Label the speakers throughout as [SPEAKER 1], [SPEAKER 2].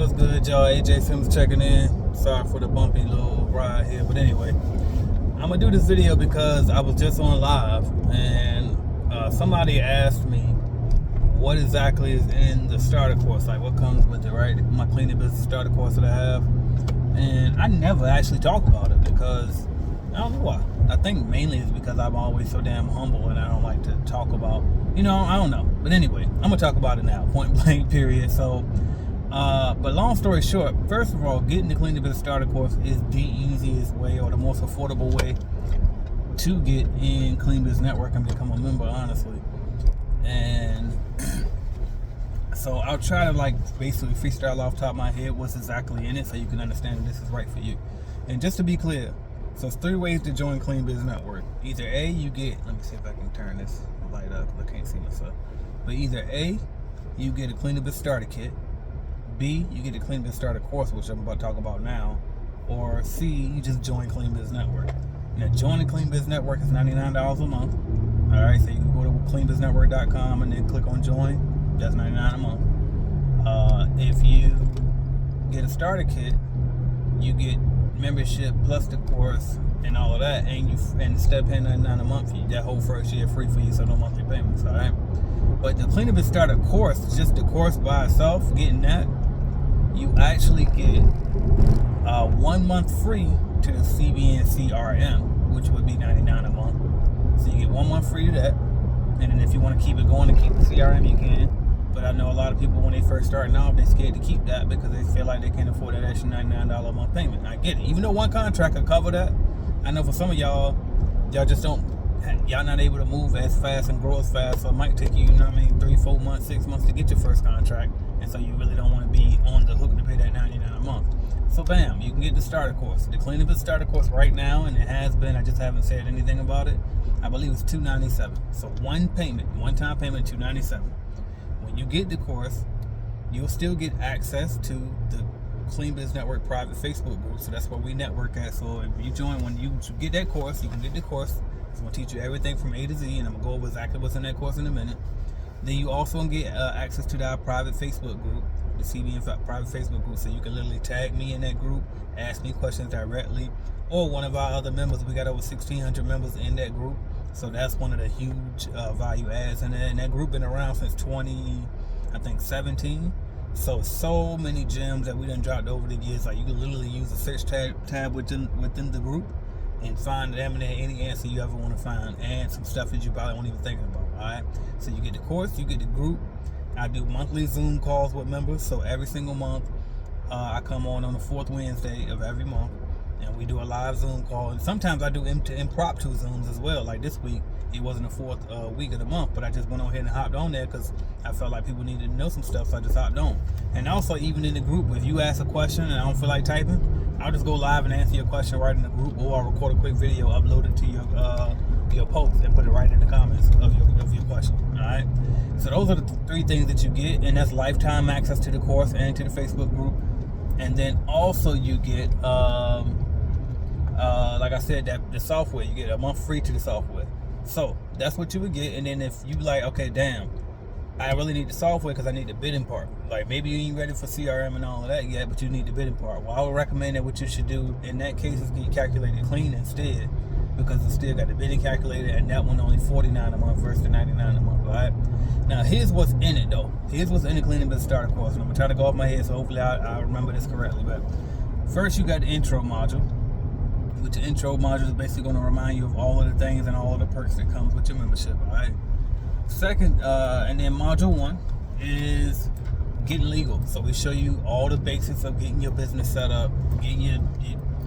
[SPEAKER 1] What's good, y'all? AJ Sims checking in. Sorry for the bumpy little ride here, but anyway, I'm gonna do this video because I was just on live and somebody asked me what exactly is in the starter course, like what comes with it, right? My cleaning business starter course that I have, and I never actually talk about it because I don't know why. I think mainly it's because I'm always so damn humble and I don't like to talk about, I don't know. But anyway, I'm gonna talk about it now, point blank, period. So. But long story short, first of all, getting the Cleaning Business Starter course is the easiest way or the most affordable way to get in Clean Biz Network and become a member, honestly. And so I'll try to basically freestyle off the top of my head what's exactly in it so you can understand if this is right for you. And just to be clear, so it's 3 ways to join Clean Biz Network. Either A, you get, let me see if I can turn this light up because I can't see myself. But either A, you get a Clean Biz Starter kit. B, you get the Clean Biz Starter course, which I'm about to talk about now. Or C, you just join Clean Biz Network. Now, joining Clean Biz Network is $99 a month. All right, so you can go to cleanbiznetwork.com and then click on join. That's $99 a month. If you get a starter kit, you get membership plus the course and all of that, and instead of paying $99 a month, that whole first year free for you, so no monthly payments. All right. But the Clean Biz Starter course, just the course by itself, getting that, you actually get 1 month free to the CBN CRM, which would be $99 a month. So you get 1 month free to that. And then if you want to keep it going and keep the CRM, you can. But I know a lot of people, when they first starting off, they're scared to keep that because they feel like they can't afford that extra $99 a month payment. I get it. Even though one contract could cover that, I know for some of y'all just don't, y'all not able to move as fast and grow as fast, so it might take you, 3, 4 months, 6 months to get your first contract, and so you really don't want to be on the hook to pay that $99 a month. So bam, you can get the starter course. The Clean Biz Starter course right now, and it has been, I just haven't said anything about it, I believe it's $297. So one time payment, $297. When you get the course, you'll still get access to the Clean Biz Network private Facebook group, so that's where we network at. So if you join, when you get that course, you can get the course. It's going to teach you everything from A to Z, and I'm going to go over exactly what's in that course in a minute. Then you also get access to our private Facebook group, the CBN private Facebook group, so you can literally tag me in that group, ask me questions directly, or one of our other members. We got over 1,600 members in that group, so that's one of the huge value adds in there. And that group been around since 2017. So many gems that we done dropped over the years. Like you can literally use a search tab within the group and find any answer you ever want to find, and some stuff that you probably won't even think about. All right, so you get the course, you get the group. I do monthly Zoom calls with members, so every single month I come on the 4th Wednesday of every month, and we do a live Zoom call. And sometimes I do impromptu Zooms as well. Like this week, it wasn't the 4th week of the month, but I just went on ahead and hopped on there because I felt like people needed to know some stuff, so I just hopped on. And also, even in the group, if you ask a question and I don't feel like typing, I'll just go live and answer your question right in the group, or I'll record a quick video, upload it to your post, and put it right in the comments of your question. All right. So those are the 3 things that you get, and that's lifetime access to the course and to the Facebook group. And then also you get, like I said, that the software, you get a month free to the software. So that's what you would get. And then if you like, okay, damn, I really need the software because I need the bidding part. Like maybe you ain't ready for CRM and all of that yet, but you need the bidding part. Well, I would recommend that what you should do in that case is get Calculated Clean instead, because it's still got the bidding calculator, and that one only $49 a month versus the $99 a month. All right. Now here's what's in it though. Here's what's in the Clean Biz Starter course, and I'm gonna try to go off my head, so hopefully I remember this correctly. But first, you got the intro module. Which the intro module is basically going to remind you of all of the things and all of the perks that comes with your membership. All right. Second, and then module 1 is getting legal. So we show you all the basics of getting your business set up, getting your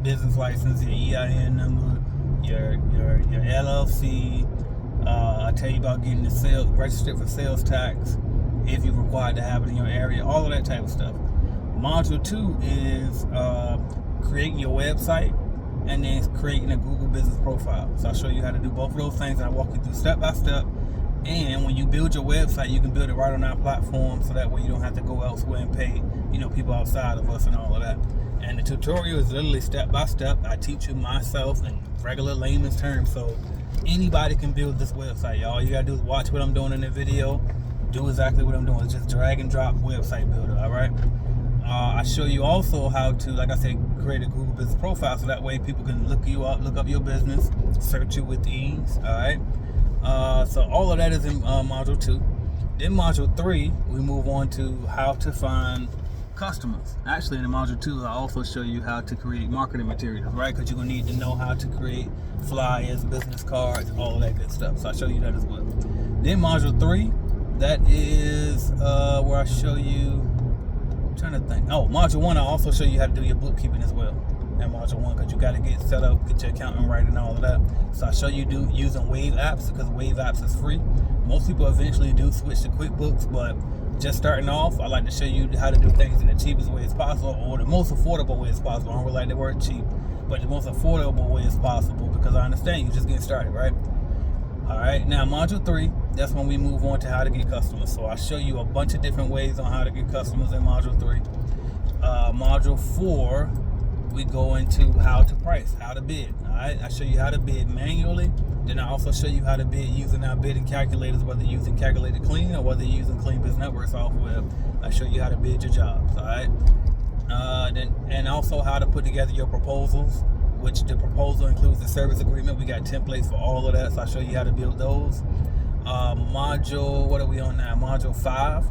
[SPEAKER 1] business license, your EIN number, your LLC. I tell you about getting the registered for sales tax if you're required to have it in your area. All of that type of stuff. Module 2 is creating your website, and then creating a Google business profile. So I'll show you how to do both of those things, and I'll walk you through step by step. And when you build your website, you can build it right on our platform, so that way you don't have to go elsewhere and pay, people outside of us and all of that. And the tutorial is literally step by step. I teach you myself in regular layman's terms, so anybody can build this website, y'all. All you gotta do is watch what I'm doing in the video, do exactly what I'm doing. It's just drag and drop website builder, all right? I show you also how to, like I said, create a Google Business Profile, so that way people can look you up, look up your business, search you with ease. All right. So all of that is in module 2. Then module 3, we move on to how to find customers. Actually, in the module 2, I also show you how to create marketing materials, right? Because you're gonna need to know how to create flyers, business cards, all of that good stuff. So I show you that as well. Then module 3, that is where I show you. I'm trying to think. Oh, module 1, I also show you how to do your bookkeeping as well. In module 1, because you got to get set up, get your accounting right, and all of that. So I show you using Wave Apps, because Wave Apps is free. Most people eventually do switch to QuickBooks, but just starting off, I like to show you how to do things in the cheapest way as possible, or the most affordable way as possible. I don't really like the word cheap, but the most affordable way as possible, because I understand you just getting started, right? All right, now module 3, that's when we move on to how to get customers. So I show you a bunch of different ways on how to get customers in module 3. Module 4, we go into how to price, how to bid. All right, I show you how to bid manually. Then I also show you how to bid using our bidding calculators, whether you're using Calculated Clean or whether you're using Clean Biz Network software. I show you how to bid your jobs. All right, and also how to put together your proposals, which the proposal includes the service agreement. We got templates for all of that, so I show you how to build those. Module, what are we on now? Module 5.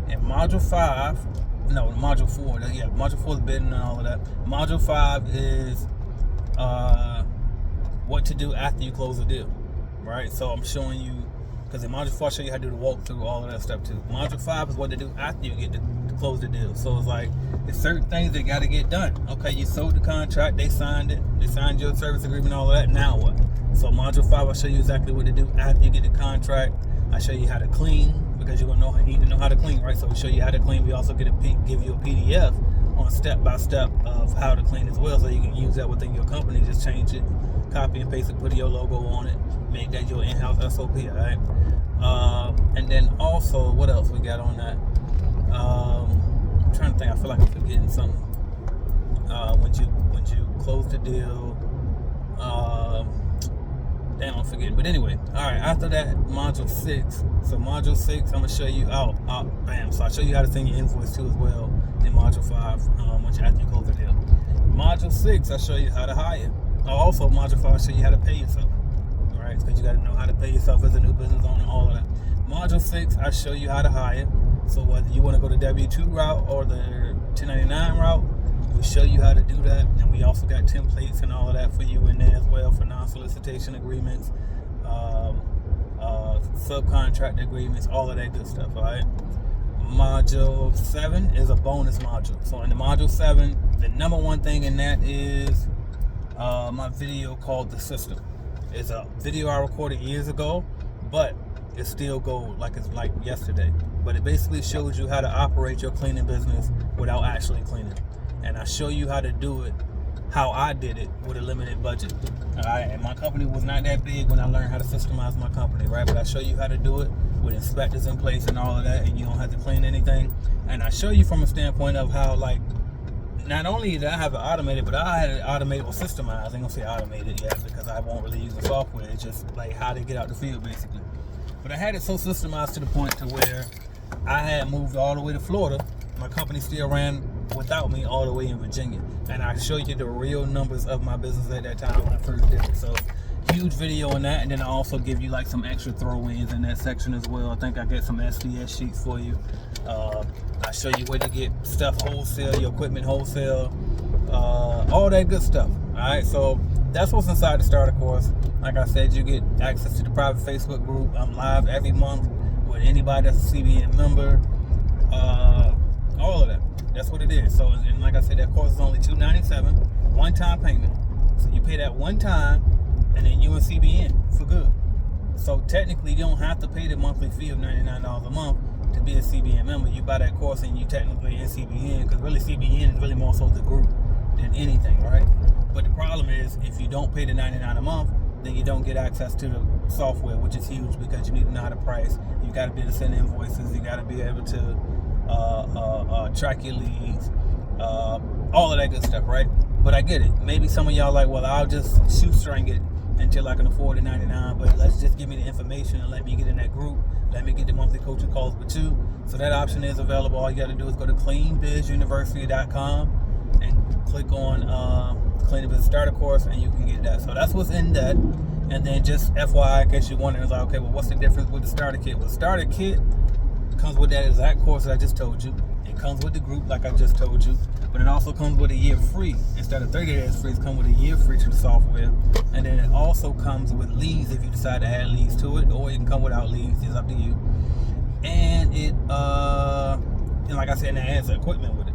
[SPEAKER 1] And module 5, no, module 4. Yeah, module 4 is bidding and all of that. Module 5 is what to do after you close a deal, right? So I'm showing you, because in module 4 I show you how to do the walkthrough, all of that stuff too. Module 5 is what to do after you get to close the deal. So it's like, there's certain things that got to get done. Okay, you sold the contract, they signed it, they signed your service agreement, all of that. Now what? So module 5, I'll show you exactly what to do after you get the contract. I show you how to clean, because you're gonna need to know how to clean, right? So we show you how to clean. We also give you a PDF on step-by-step of how to clean as well, so you can use that within your company. Just change it, copy and paste it, put your logo on it, make that your in-house SOP, all right? And then also, what else we got on that? I'm trying to think. I feel like I'm forgetting something. When you close the deal, damn, I'm forgetting. But anyway, all right. After that, module 6. So module 6, I'm gonna show you. Bam. So I show you how to send your invoice too as well. In module 5, once after you close the deal. Module 6, I show you how to hire. Also, module 5, I show you how to pay yourself. All right, because you got to know how to pay yourself as a new business owner, all of that. Module 6, I show you how to hire. So whether you want to go the W-2 route or the 1099 route, we show you how to do that. And we also got templates and all of that for you in there as well, for non-solicitation agreements, subcontract agreements, all of that good stuff. All right. Module 7 is a bonus module. So in the module 7, the number one thing in that is my video called The System. It's a video I recorded years ago, but it still goes like it's like yesterday. But it basically shows you how to operate your cleaning business without actually cleaning. And I show you how to do it, how I did it with a limited budget. All right, and my company was not that big when I learned how to systemize my company, right? But I show you how to do it with inspectors in place and all of that, and you don't have to clean anything. And I show you from a standpoint of how, like, not only did I have it automated, but I had it automated or systemized. I ain't gonna say automated yet because I won't really use the software. It's just like how to get out the field, basically. But I had it so systemized to the point to where I had moved all the way to Florida. My company still ran without me all the way in Virginia. And I show you the real numbers of my business at that time when I first did it. So huge video on that. And then I also give you like some extra throw-ins in that section as well. I think I get some SDS sheets for you. I show you where to get stuff wholesale, your equipment wholesale, all that good stuff. All right, so that's what's inside the starter course. Like I said, you get access to the private Facebook group. I'm live every month with anybody that's a CBN member. All of that. That's what it is. So, and like I said, that course is only $297, one-time payment. So you pay that one time, and then you in CBN for good. So technically, you don't have to pay the monthly fee of $99 a month to be a CBN member. You buy that course, and you technically in CBN, because really CBN is really more so the group than anything, right? But the problem is, if you don't pay the $99 a month, then you don't get access to the software, which is huge because you need to know how to price. You got to be able to send invoices. You got to be able to track your leads, all of that good stuff, right? But I get it. Maybe some of y'all like, well, I'll just shoestring it until I can afford the $99, but let's just give me the information and let me get in that group. Let me get the monthly coaching calls with you. So that option is available. All you got to do is go to cleanbizuniversity.com and click on Clean the Business Starter Course, and you can get that. So that's what's in that. And then just FYI, in case you're wondering, it's like, okay, well, what's the difference with the starter kit? Well, the starter kit comes with that exact course that I just told you. It comes with the group, like I just told you, but it also comes with a year free. Instead of 30 days free, it comes with a year free to the software. And then it also comes with leads if you decide to add leads to it, or it can come without leads. It's up to you. And it, and like I said, it adds equipment with it.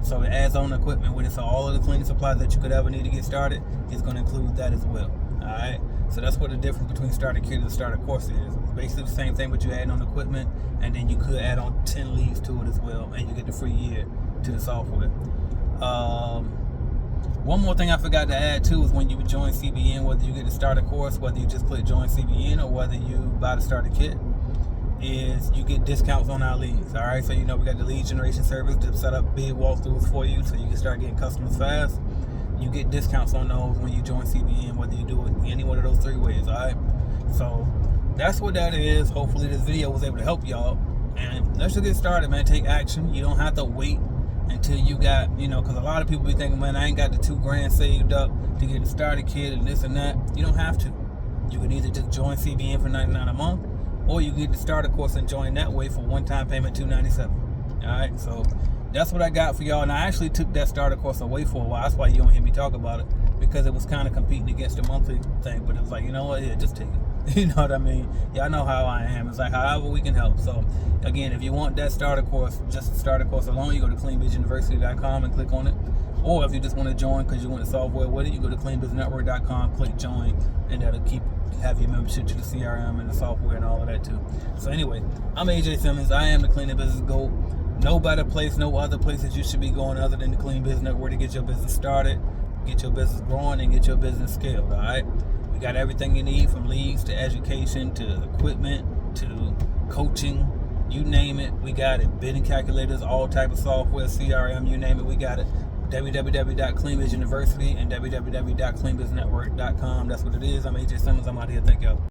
[SPEAKER 1] So it adds on equipment with it. So all of the cleaning supplies that you could ever need to get started is going to include that as well. All right. So that's what the difference between starter kit and the starter course is. It's basically the same thing, but you add on equipment, and then you could add on 10 leads to it as well, and you get the free year to the software. One more thing I forgot to add too is when you join CBN, whether you get the starter course, whether you just click join CBN, or whether you buy the starter kit, is you get discounts on our leads. All right, so we got the lead generation service to set up bid walkthroughs for you, so you can start getting customers fast. You get discounts on those when you join CBN, whether you do it any one of those 3 ways. All right, so that's what that is. Hopefully this video was able to help y'all, and let's just get started, man. Take action. You don't have to wait until you got, because a lot of people be thinking, man, I ain't got the $2,000 saved up to get the starter kit and this and that. You don't have to. You can either just join CBN for $99 a month, or you get the starter course and join that way for one-time payment $297. All right, so that's what I got for y'all. And I actually took that starter course away for a while. That's why you don't hear me talk about it, because it was kind of competing against the monthly thing. But it was like, you know what? Yeah, just take it. You know what I mean? Y'all know how I am. It's like however we can help. So again, if you want that starter course, just the starter course alone, you go to cleanbizuniversity.com and click on it. Or if you just want to join because you want the software with it, you go to cleanbiznetwork.com, click join, and that'll have your membership to the CRM and the software and all of that too. So anyway, I'm AJ Simmons. I am the Clean the Business GOAT. No better place, no other place that you should be going other than the Clean Business Network to get your business started, get your business growing, and get your business scaled. All right. We got everything you need, from leads to education to equipment to coaching, you name it, we got it. Bidding calculators, all type of software, CRM, you name it, we got it. www.cleanbizuniversity and www.cleanbiznetwork.com. That's what it is. I'm AJ Simmons. I'm out here. Thank y'all.